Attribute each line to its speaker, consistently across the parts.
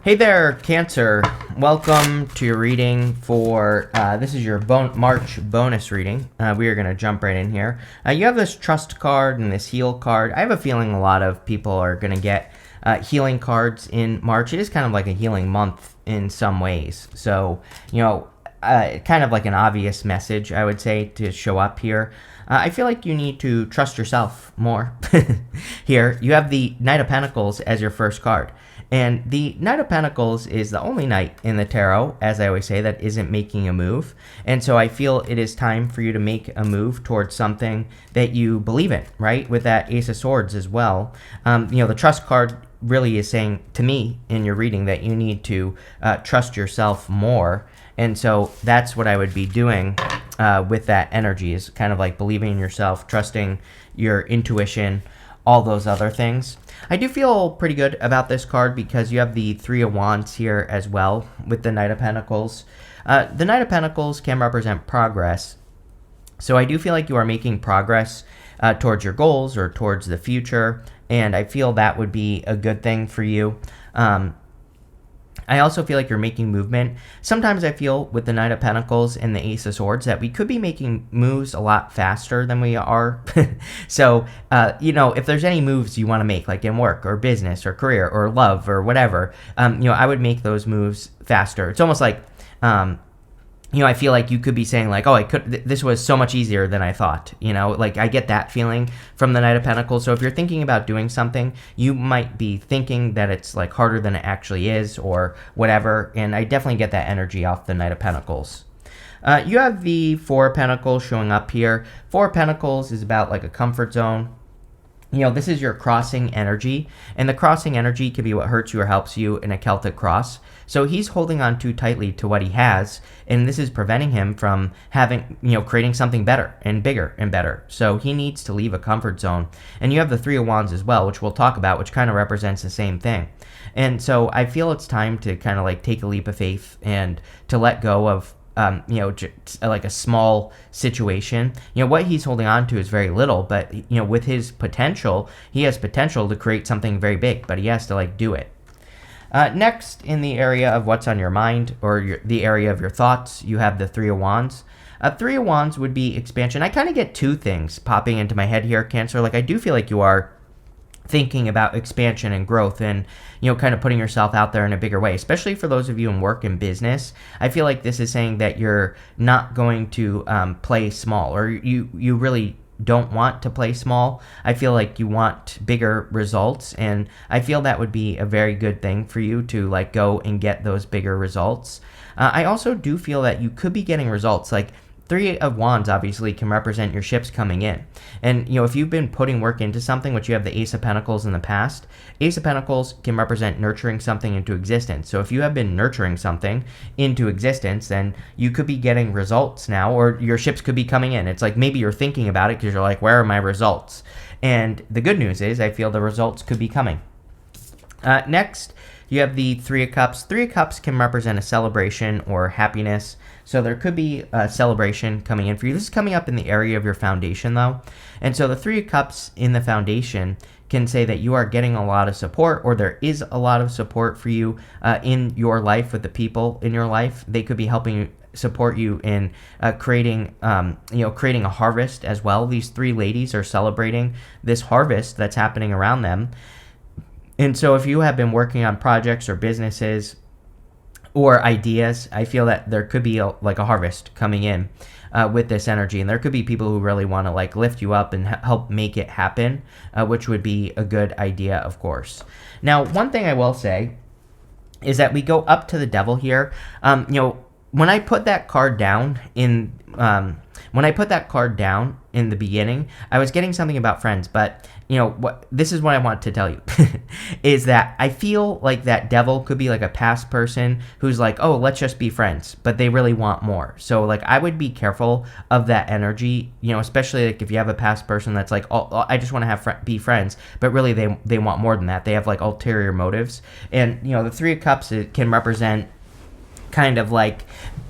Speaker 1: Hey there, Cancer. Welcome to your reading for, this is your March bonus reading. We are going to jump right in here. You have this Trust card and this Heal card. I have a feeling a lot of people are going to get healing cards in March. It is kind of like a healing month in some ways. So, kind of like an obvious message, I would say, to show up here. I feel like you need to trust yourself more. Here, you have the Knight of Pentacles as your first card. And the Knight of Pentacles is the only knight in the tarot, as I always say, that isn't making a move. And so I feel it is time for you to make a move towards something that you believe in, right? With that Ace of Swords as well. The Trust card really is saying to me in your reading that you need to trust yourself more. And so that's what I would be doing with that energy, is kind of like believing in yourself, trusting your intuition, all those other things. I do feel pretty good about this card because you have the Three of Wands here as well with the Knight of Pentacles. The Knight of Pentacles can represent progress. So I do feel like you are making progress towards your goals or towards the future. And I feel that would be a good thing for you. I also feel like you're making movement. Sometimes I feel with the Knight of Pentacles and the Ace of Swords that we could be making moves a lot faster than we are. So, if there's any moves you want to make, like in work or business or career or love or whatever, I would make those moves faster. It's almost like, I feel like you could be saying like, oh, this was so much easier than I thought, like I get that feeling from the Knight of Pentacles. So if you're thinking about doing something, you might be thinking that it's like harder than it actually is or whatever. And I definitely get that energy off the Knight of Pentacles. You have the Four of Pentacles showing up here. Four of Pentacles is about like a comfort zone. This is your crossing energy, and the crossing energy can be what hurts you or helps you in a Celtic cross. So he's holding on too tightly to what he has, and this is preventing him from creating something better and bigger and better. So he needs to leave a comfort zone. And you have the Three of Wands as well, which we'll talk about, which kind of represents the same thing. And so I feel it's time to kind of like take a leap of faith and to let go of like a small situation. What he's holding on to is very little, but with his potential, he has potential to create something very big, but he has to like do it. Next, in the area of what's on your mind or the area of your thoughts, you have the Three of Wands. Three of Wands would be expansion. I kind of get two things popping into my head here, Cancer. Like I do feel like you are thinking about expansion and growth and kind of putting yourself out there in a bigger way, especially for those of you in work and business. I feel like this is saying that you're not going to play small, or you really don't want to play small. I feel like you want bigger results, and I feel that would be a very good thing for you to like go and get those bigger results. I also do feel that you could be getting results like Three of Wands obviously can represent your ships coming in. And, if you've been putting work into something, which you have the Ace of Pentacles in the past, Ace of Pentacles can represent nurturing something into existence. So if you have been nurturing something into existence, then you could be getting results now, or your ships could be coming in. It's like maybe you're thinking about it because you're like, where are my results? And the good news is I feel the results could be coming. Next, you have the Three of Cups. Three of Cups can represent a celebration or happiness. So there could be a celebration coming in for you. This is coming up in the area of your foundation, though. And so the Three of Cups in the foundation can say that you are getting a lot of support, or there is a lot of support for you in your life with the people in your life. They could be helping support you in creating a harvest as well. These three ladies are celebrating this harvest that's happening around them. And so if you have been working on projects or businesses or ideas, I feel that there could be a harvest coming in with this energy. And there could be people who really want to like lift you up and help make it happen, which would be a good idea, of course. Now, one thing I will say is that we go up to the Devil here. When I put that card down in the beginning, I was getting something about friends, but this is what I want to tell you is that I feel like that Devil could be like a past person who's like, oh, let's just be friends, but they really want more. So like I would be careful of that energy, especially like if you have a past person that's like, oh, I just want to be friends, but really they want more than that. They have like ulterior motives. And the Three of Cups, it can represent kind of like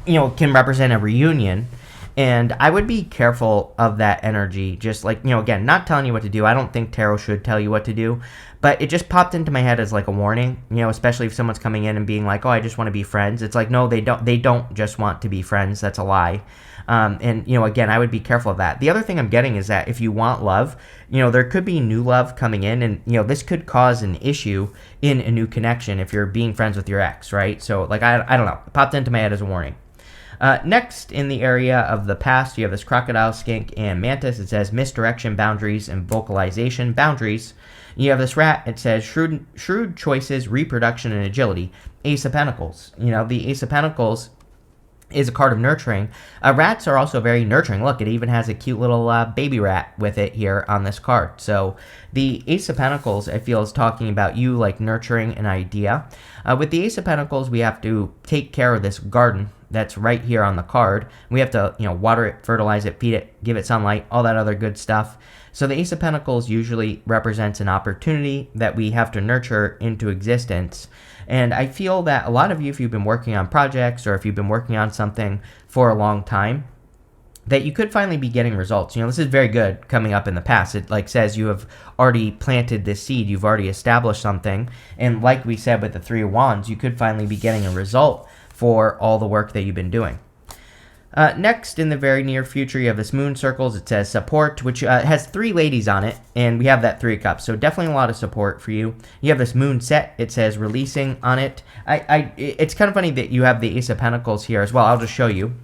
Speaker 1: can represent a reunion. And I would be careful of that energy. Just like, again, not telling you what to do. I don't think tarot should tell you what to do. But it just popped into my head as like a warning, especially if someone's coming in and being like, oh, I just want to be friends. It's like, no, they don't. They don't just want to be friends. That's a lie. And again, I would be careful of that. The other thing I'm getting is that if you want love, there could be new love coming in, and this could cause an issue in a new connection if you're being friends with your ex, right? So like, I don't know. It popped into my head as a warning. Next, in the area of the past, you have this crocodile, skink, and mantis. It says misdirection, boundaries, and vocalization. Boundaries. You have this rat. It says shrewd choices, reproduction, and agility. Ace of Pentacles. The Ace of Pentacles is a card of nurturing. Rats are also very nurturing. Look, it even has a cute little baby rat with it here on this card. So the Ace of Pentacles, I feel, is talking about you like nurturing an idea. With the Ace of Pentacles, we have to take care of this garden that's right here on the card. We have to, water it, fertilize it, feed it, give it sunlight, all that other good stuff. So the Ace of Pentacles usually represents an opportunity that we have to nurture into existence. And I feel that a lot of you, if you've been working on projects or if you've been working on something for a long time, that you could finally be getting results. This is very good coming up in the past. It like says you have already planted this seed. You've already established something. And like we said with the Three of Wands, you could finally be getting a result for all the work that you've been doing. Next, in the very near future, you have this moon circles. It says support, which has 3 ladies on it, and we have that 3 of cups. So definitely a lot of support for you. You have this moon set. It says releasing on it. It's kind of funny that you have the Ace of Pentacles here as well. I'll just show you.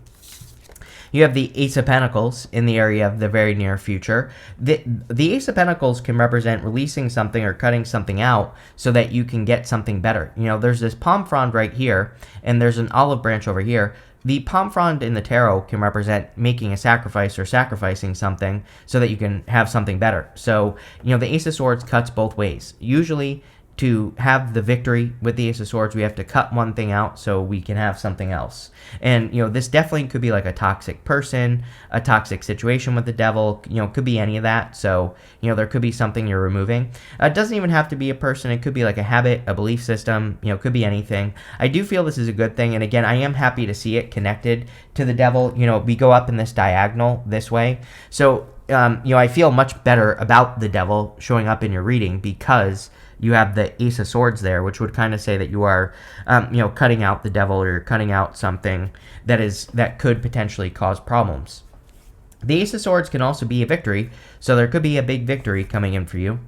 Speaker 1: You have the Ace of Pentacles in the area of the very near future. The Ace of Pentacles can represent releasing something or cutting something out so that you can get something better. There's this palm frond right here, and there's an olive branch over here. The palm frond in the tarot can represent making a sacrifice or sacrificing something so that you can have something better. So, the Ace of Swords cuts both ways. Usually, to have the victory with the Ace of Swords, we have to cut one thing out so we can have something else. And, this definitely could be like a toxic person, a toxic situation with the devil, could be any of that. So, there could be something you're removing. It doesn't even have to be a person. It could be like a habit, a belief system, could be anything. I do feel this is a good thing. And again, I am happy to see it connected to the devil. We go up in this diagonal this way. So, I feel much better about the devil showing up in your reading because you have the Ace of Swords there, which would kind of say that you are, cutting out the devil or you're cutting out something that could potentially cause problems. The Ace of Swords can also be a victory, so there could be a big victory coming in for you.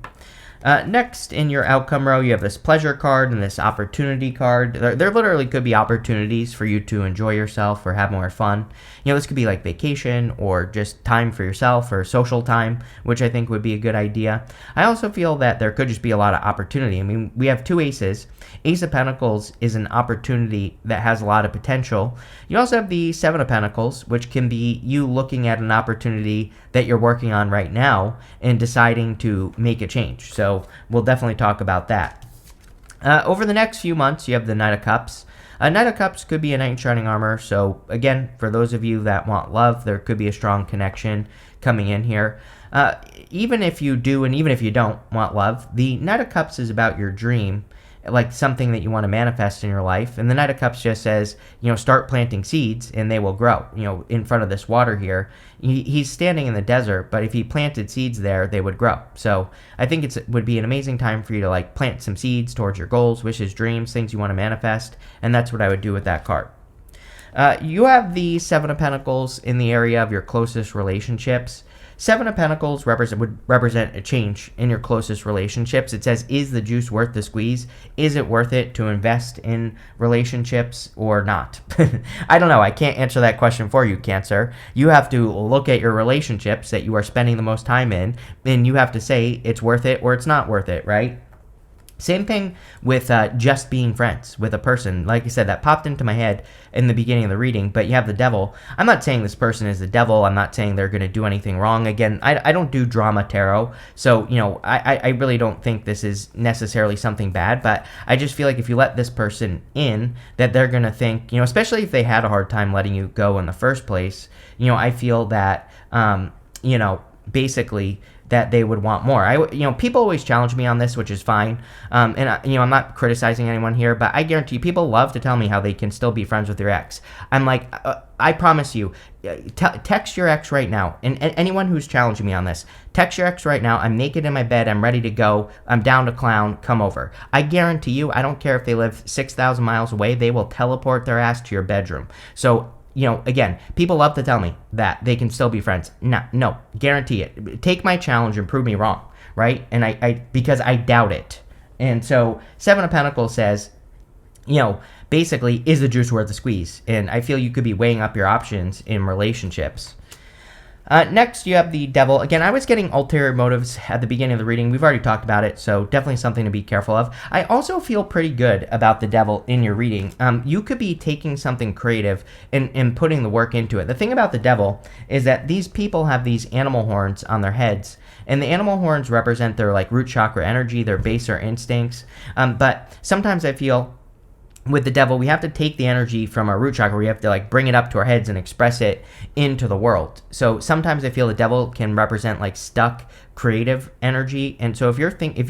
Speaker 1: Next, in your outcome row, you have this pleasure card and this opportunity card. There literally could be opportunities for you to enjoy yourself or have more fun. This could be like vacation or just time for yourself or social time, which I think would be a good idea. I also feel that there could just be a lot of opportunity. I mean, we have 2 aces. Ace of Pentacles is an opportunity that has a lot of potential. You also have the 7 of Pentacles, which can be you looking at an opportunity that you're working on right now and deciding to make a change. So we'll definitely talk about that. Over the next few months, you have the Knight of Cups. Knight of Cups could be a knight in shining armor. So again, for those of you that want love, there could be a strong connection coming in here. Even if you do and even if you don't want love, the Knight of Cups is about your dream, like something that you want to manifest in your life. And the Knight of Cups just says, start planting seeds and they will grow. In front of this water here, he's standing in the desert, but if he planted seeds there, they would grow. So I think it would be an amazing time for you to like plant some seeds towards your goals, wishes, dreams, things you want to manifest. And that's what I would do with that card. You have the 7 of Pentacles in the area of your closest relationships. 7 of Pentacles would represent a change in your closest relationships. It says, is the juice worth the squeeze? Is it worth it to invest in relationships or not? I don't know. I can't answer that question for you, Cancer. You have to look at your relationships that you are spending the most time in, and you have to say it's worth it or it's not worth it, right? Same thing with just being friends with a person. Like I said, that popped into my head in the beginning of the reading, but you have the devil. I'm not saying this person is the devil. I'm not saying they're going to do anything wrong. Again, I don't do drama tarot, so, I really don't think this is necessarily something bad, but I just feel like if you let this person in, that they're going to think, especially if they had a hard time letting you go in the first place, I feel that, basically that they would want more. People always challenge me on this, which is fine. I'm not criticizing anyone here, but I guarantee you, people love to tell me how they can still be friends with their ex. I'm like, I promise you, text your ex right now. And anyone who's challenging me on this, text your ex right now. I'm naked in my bed. I'm ready to go. I'm down to clown. Come over. I guarantee you, I don't care if they live 6,000 miles away, they will teleport their ass to your bedroom. So, again, people love to tell me that they can still be friends. No, guarantee it. Take my challenge and prove me wrong, right? And because I doubt it. And so Seven of Pentacles says, basically, is the juice worth the squeeze? And I feel you could be weighing up your options in relationships. Next, you have the Devil. Again, I was getting ulterior motives at the beginning of the reading. We've already talked about it, so definitely something to be careful of. I also feel pretty good about the Devil in your reading. You could be taking something creative and putting the work into it. The thing about the Devil is that these people have these animal horns on their heads, and the animal horns represent their root chakra energy, their baser instincts. But sometimes I feel with the Devil, we have to take the energy from our root chakra. We have to bring it up to our heads and express it into the world. So sometimes I feel the Devil can represent stuck creative energy. And so if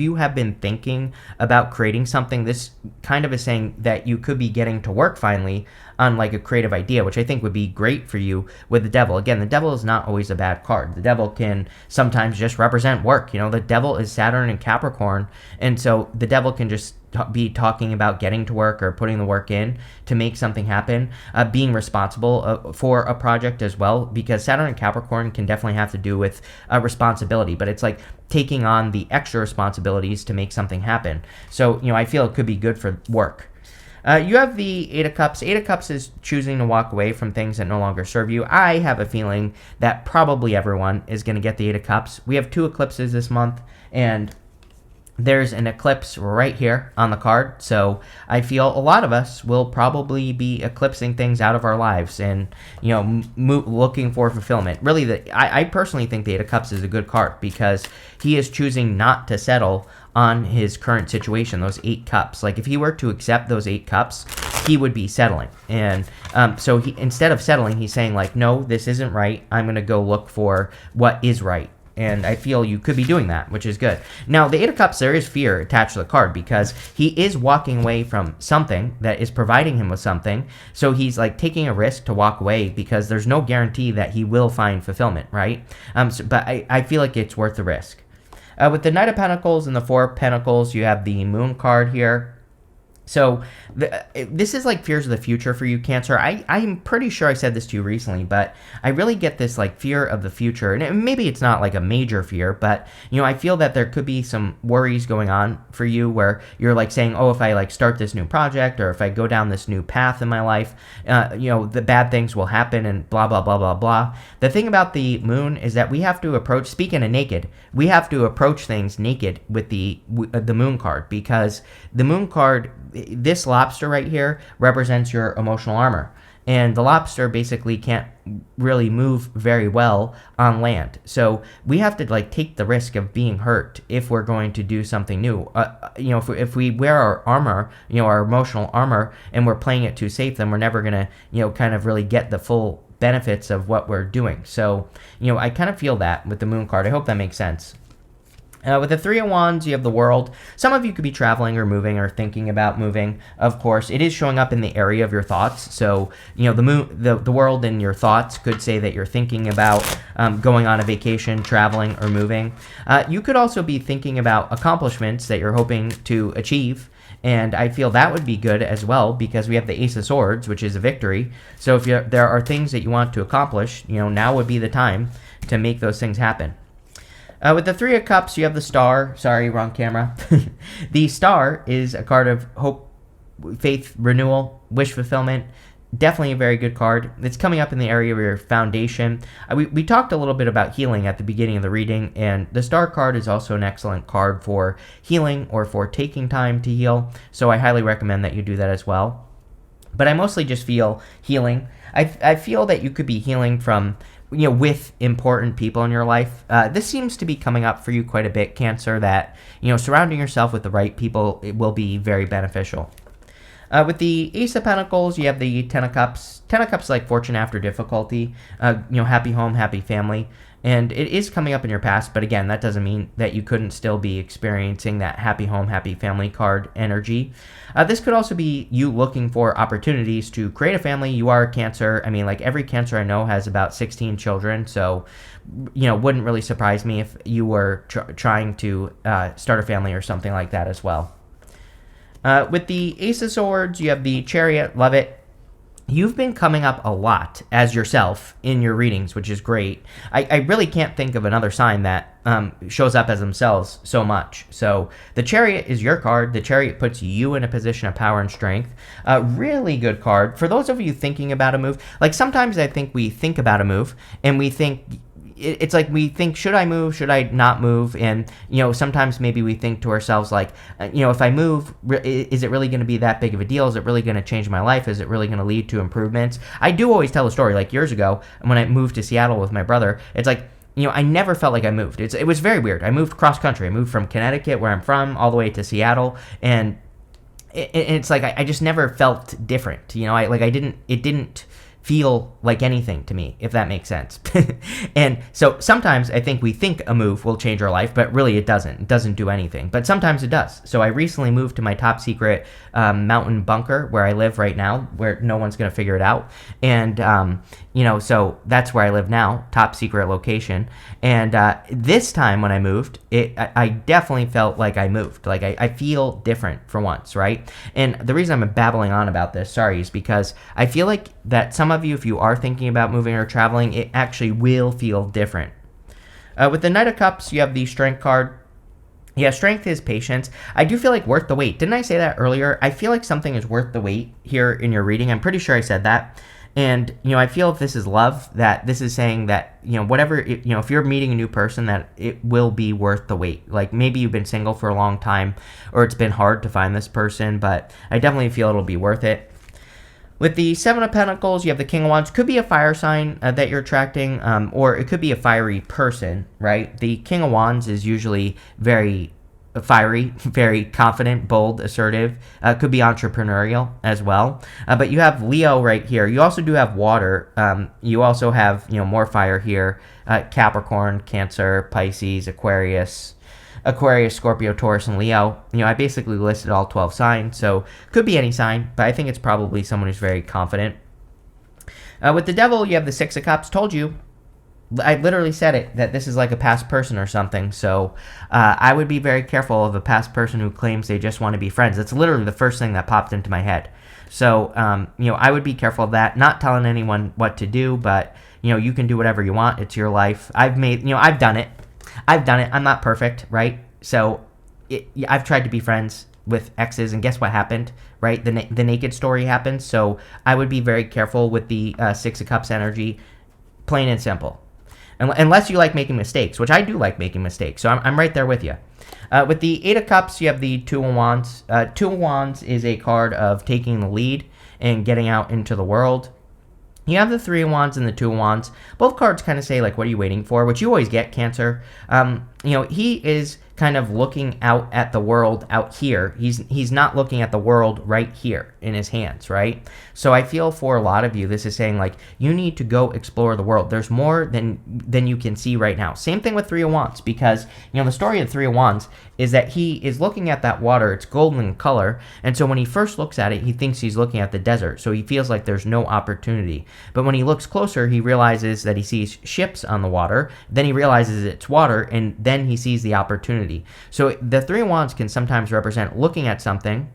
Speaker 1: you have been thinking about creating something, this kind of is saying that you could be getting to work finally on a creative idea, which I think would be great for you with the Devil. Again, the Devil is not always a bad card. The Devil can sometimes just represent work. The Devil is Saturn and Capricorn, and so the Devil can just be talking about getting to work or putting the work in to make something happen, being responsible for a project as well, because Saturn and Capricorn can definitely have to do with responsibility, but it's taking on the extra responsibilities to make something happen. So, I feel it could be good for work. You have the Eight of Cups. Eight of Cups is choosing to walk away from things that no longer serve you. I have a feeling that probably everyone is going to get the Eight of Cups. We have 2 eclipses this month, and there's an eclipse right here on the card, so I feel a lot of us will probably be eclipsing things out of our lives and, looking for fulfillment. Really, I personally think the Eight of Cups is a good card because he is choosing not to settle on his current situation, those 8 cups. If he were to accept those 8 cups, he would be settling. And so instead of settling, he's saying, no, this isn't right. I'm going to go look for what is right. And I feel you could be doing that, which is good. Now, the Eight of Cups, there is fear attached to the card because he is walking away from something that is providing him with something. So he's taking a risk to walk away because there's no guarantee that he will find fulfillment, right? But I feel like it's worth the risk. With the Knight of Pentacles and the Four of Pentacles, you have the Moon card here. So this is fears of the future for you, Cancer. I'm pretty sure I said this to you recently, but I really get this fear of the future. And maybe it's not a major fear, but I feel that there could be some worries going on for you where you're saying, oh, if I start this new project or if I go down this new path in my life, the bad things will happen and blah, blah, blah, blah, blah. The thing about the Moon is that we have to approach, speaking of naked, we have to approach things naked with the Moon card, because the Moon card, this lobster right here represents your emotional armor, and the lobster basically can't really move very well on land. So we have to take the risk of being hurt if we're going to do something new. If we wear our armor, our emotional armor, and we're playing it too safe, then we're never gonna kind of really get the full benefits of what we're doing. So I kind of feel that with the Moon card. I hope that makes sense. With the Three of Wands, you have the World. Some of you could be traveling or moving or thinking about moving. Of course, it is showing up in the area of your thoughts. So, the World in your thoughts could say that you're thinking about going on a vacation, traveling, or moving. You could also be thinking about accomplishments that you're hoping to achieve. And I feel that would be good as well because we have the Ace of Swords, which is a victory. So if there are things that you want to accomplish, now would be the time to make those things happen. With the Three of Cups, you have the Star. Sorry, wrong camera. The Star is a card of hope, faith, renewal, wish fulfillment. Definitely a very good card. It's coming up in the area of your foundation. We talked a little bit about healing at the beginning of the reading, and the Star card is also an excellent card for healing or for taking time to heal. So I highly recommend that you do that as well. But I mostly just feel healing. I feel that you could be healing from with important people in your life. This seems to be coming up for you quite a bit, Cancer, that, surrounding yourself with the right people, it will be very beneficial. With the Ace of Pentacles, you have the Ten of Cups. Ten of Cups is like fortune after difficulty, happy home, happy family. And it is coming up in your past, but again, that doesn't mean that you couldn't still be experiencing that happy home, happy family card energy. This could also be you looking for opportunities to create a family. You are a Cancer. I mean, like every Cancer I know has about 16 children, so wouldn't really surprise me if you were trying to start a family or something like that as well. With the Ace of Swords, you have the Chariot. Love it. You've been coming up a lot as yourself in your readings, which is great. I really can't think of another sign that shows up as themselves so much. So the Chariot is your card. The Chariot puts you in a position of power and strength. Really good card. For those of you thinking about a move, like sometimes I think we think about a move and we think, it's like we think, should I move? Should I not move? And, sometimes maybe we think to ourselves like, if I move, is it really going to be that big of a deal? Is it really going to change my life? Is it really going to lead to improvements? I do always tell a story, like years ago when I moved to Seattle with my brother. It's like, I never felt like I moved. It was very weird. I moved cross country. I moved from Connecticut, where I'm from, all the way to Seattle. And it's like, I just never felt different. It didn't feel like anything to me, if that makes sense. And so sometimes I think we think a move will change our life, but really it doesn't. It doesn't do anything. But sometimes it does. So I recently moved to my top secret mountain bunker where I live right now, where no one's going to figure it out. And, so that's where I live now, top secret location. And this time when I moved, I definitely felt like I moved. Like I feel different for once, right? And the reason I'm babbling on about this, sorry, is because I feel like that some of you, if you are thinking about moving or traveling, it actually will feel different. With the Knight of Cups, you have the Strength card. Yeah, Strength is patience. I do feel like worth the wait. Didn't I say that earlier? I feel like something is worth the wait here in your reading. I'm pretty sure I said that. And, I feel if this is love, that this is saying that, whatever, if you're meeting a new person, that it will be worth the wait. Like maybe you've been single for a long time or it's been hard to find this person, but I definitely feel it'll be worth it. With the Seven of Pentacles, you have the King of Wands. Could be a fire sign that you're attracting, or it could be a fiery person, right? The King of Wands is usually very fiery, very confident, bold, assertive. Could be entrepreneurial as well. But you have Leo right here. You also do have water. You also have, more fire here. Capricorn, Cancer, Pisces, Aquarius, Scorpio, Taurus, and Leo. I basically listed all 12 signs, so could be any sign, but I think it's probably someone who's very confident. With the Devil, you have the Six of Cups. Told you. I literally said it, that this is like a past person or something, so I would be very careful of a past person who claims they just want to be friends. That's literally the first thing that popped into my head. So, I would be careful of that, not telling anyone what to do, but, you can do whatever you want. It's your life. I've done it. I'm not perfect, right? So I've tried to be friends with exes, and guess what happened, right? The naked story happened. So I would be very careful with the Six of Cups energy, plain and simple. Unless you like making mistakes, which I do like making mistakes. So I'm right there with you. With the Eight of Cups, you have the Two of Wands. Two of Wands is a card of taking the lead and getting out into the world. You have the Three of Wands and the Two of Wands. Both cards kind of say, like, what are you waiting for? Which you always get, Cancer. He is kind of looking out at the world out here. He's not looking at the world right here in his hands, right? So I feel for a lot of you, this is saying, like, you need to go explore the world. There's more than you can see right now. Same thing with Three of Wands, because, the story of Three of Wands is that he is looking at that water. It's golden in color, and so when he first looks at it, he thinks he's looking at the desert, so he feels like there's no opportunity. But when he looks closer, he realizes that he sees ships on the water, then he realizes it's water, and then he sees the opportunity. So the Three of Wands can sometimes represent looking at something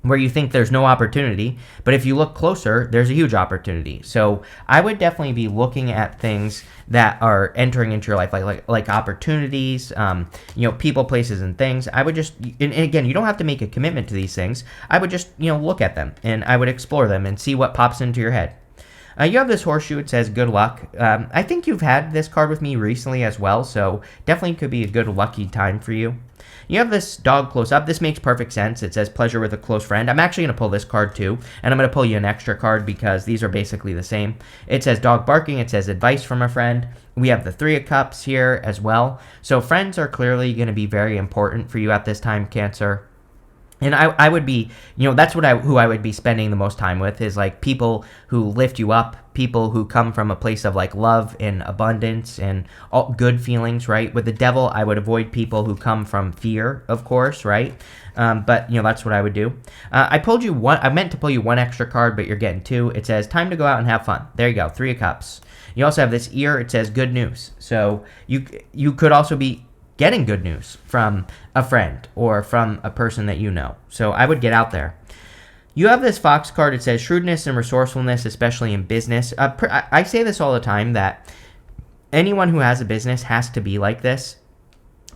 Speaker 1: where you think there's no opportunity, but if you look closer, there's a huge opportunity. So I would definitely be looking at things that are entering into your life, like opportunities, people, places, and things. I would just, and again, you don't have to make a commitment to these things. I would just, look at them, and I would explore them and see what pops into your head. You have this horseshoe. It says good luck. I think you've had this card with me recently as well, so definitely could be a good lucky time for you. You have this dog close up. This makes perfect sense. It says pleasure with a close friend. I'm actually going to pull this card too, and I'm going to pull you an extra card because these are basically the same. It says dog barking. It says advice from a friend. We have the Three of Cups here as well. So friends are clearly going to be very important for you at this time, Cancer. And I would be, that's who I would be spending the most time with, is like people who lift you up, people who come from a place of like love and abundance and all good feelings, right? With the devil, I would avoid people who come from fear, of course, right? But that's what I would do. I meant to pull you one extra card, but you're getting two. It says time to go out and have fun. There you go, 3 of Cups. You also have this ear. It says good news. So you could also be getting good news from a friend or from a person that you know. So I would get out there. You have this Fox card. It says shrewdness and resourcefulness, especially in business. I say this all the time, that anyone who has a business has to be like this.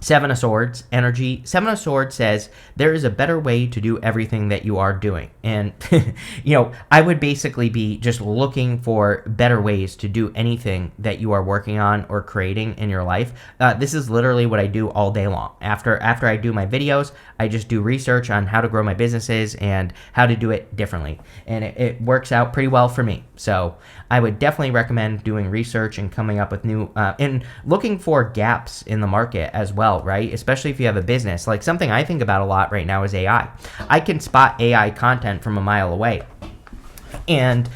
Speaker 1: 7 of Swords, energy. 7 of Swords says there is a better way to do everything that you are doing. And, I would basically be just looking for better ways to do anything that you are working on or creating in your life. This is literally what I do all day long. After I do my videos, I just do research on how to grow my businesses and how to do it differently. And it works out pretty well for me. So I would definitely recommend doing research and coming up with new, and looking for gaps in the market as well, right? Especially if you have a business. Like something I think about a lot right now is AI. I can spot AI content from a mile away. And,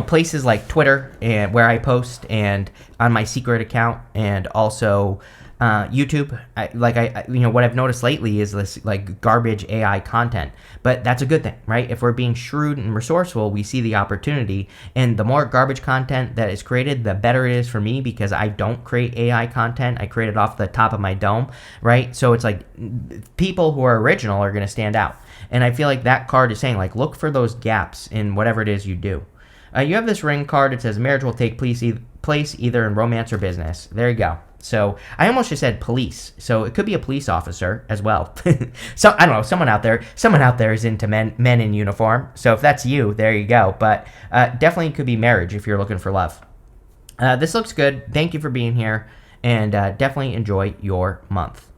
Speaker 1: places like Twitter, and where I post, and on my secret account, and also YouTube, what I've noticed lately is this like garbage AI content, but that's a good thing, right? If we're being shrewd and resourceful, we see the opportunity, and the more garbage content that is created, the better it is for me, because I don't create AI content. I create it off the top of my dome, right? So it's like people who are original are going to stand out. And I feel like that card is saying, like, look for those gaps in whatever it is you do. You have this ring card. It says marriage will take place either in romance or business. There you go. So I almost just said police. So it could be a police officer as well. So I don't know. Someone out there is into men in uniform. So if that's you, there you go. But definitely could be marriage if you're looking for love. This looks good. Thank you for being here, and definitely enjoy your month.